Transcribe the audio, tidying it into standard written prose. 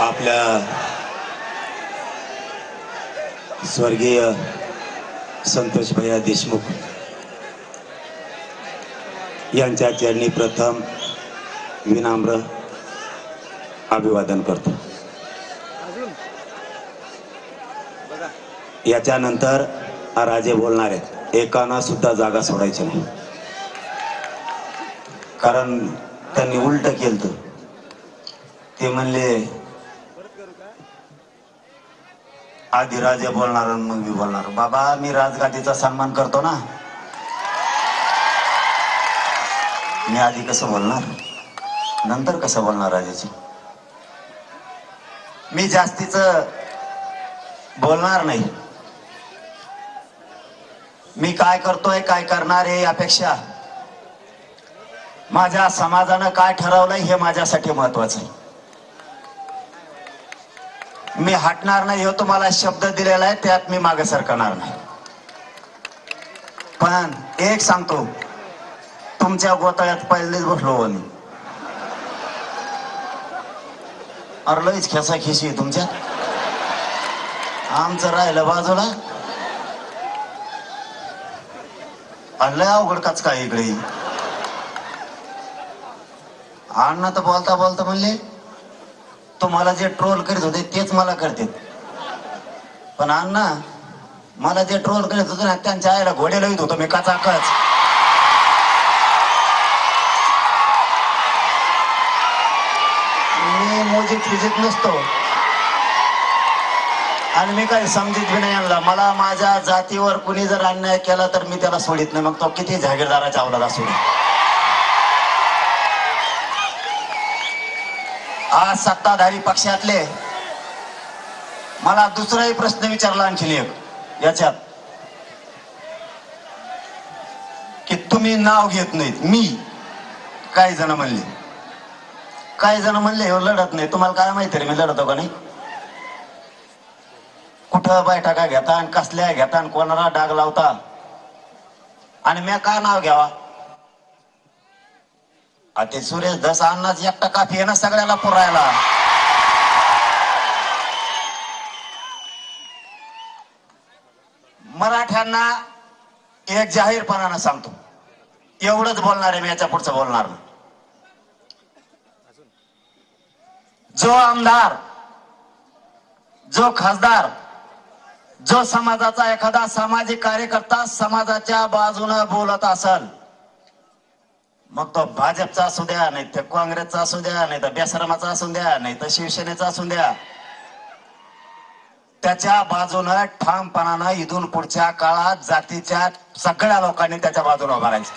आपल्या स्वर्गीय संतोष भैया देशमुख यांच्या चरणी प्रथम विनम्र अभिवादन करतो। याच्यानंतर राजे बोलणार आहेत। एकानं सुद्धा जागा सोडायची नाही, कारण त्यांनी उलट केलं। ते म्हणले आधी राजे बोलणार मग मी बोलणार। बाबा मी राजगादीचा सन्मान करतो ना, मी आधी कसं बोलणार, नंतर कसं बोलणार राजाची। मी जास्तीच बोलणार नाही। मी काय करतोय काय करणार आहे यापेक्षा माझ्या समाजानं काय ठरवलंय हे माझ्यासाठी महत्वाचं आहे। मी हटणार नाही, हे तुम्हाला शब्द दिलेला आहे, त्यात मी मागे सरकणार नाही। पण एक सांगतो, तुमच्या गोताळ्यात पहिलेच बसलो मी। अरे लईच खेसाखेशी तुमच्या, आमचं राहिलं बाजूला। लय अवघड काच काय इकडे। अण्णा तर बोलता बोलता म्हणले तुम्हाला जे ट्रोल करीत होते तेच मला करते। पण अण्णा मला जे ट्रोल करीत होते ना त्यांच्या आईला घोडे लावित होतो मी कचाकच। मी मोजीत फिजित नसतो आणि मी काही समजित बी नाही आणला। मला माझ्या जातीवर कुणी जर अन्याय केला तर मी त्याला सोडित नाही, मग तो किती जागीरदाराच्या अवलाद असू दे। आज सत्ताधारी पक्षातले मला दुसराही प्रश्न विचारला आणखी एक याच्यात, की तुम्ही नाव घेत नाहीत। मी काही जण म्हणले हो लढत नाही। तुम्हाला काय माहिती रे मी लढतो का नाही? कुठं बैठका घेता आणि कसल्या घेता आणि कोणाला डाग लावता, आणि मी काय नाव घ्यावा? ते सुरेश धस अण्णाच एकटा काफी आहे ना सगळ्याला पुरायला। मराठ्यांना एक जाहीरपणानं सांगतो, एवढंच बोलणार आहे मी, याच्या पुढचं बोलणार नाही। जो आमदार, जो खासदार, जो समाजाचा एखादा सामाजिक कार्यकर्ता समाजाच्या बाजूने बोलत असेल, मग तो भाजपचा असू द्या, नाही तर काँग्रेसचा असू द्या, नाही तर बेसरमाचा असू द्या, नाही तर शिवसेनेचा असू द्या, त्याच्या बाजूने ठामपणानं इथून पुढच्या काळात जातीच्या सगळ्या लोकांनी त्याच्या बाजूने उभा राहायचं।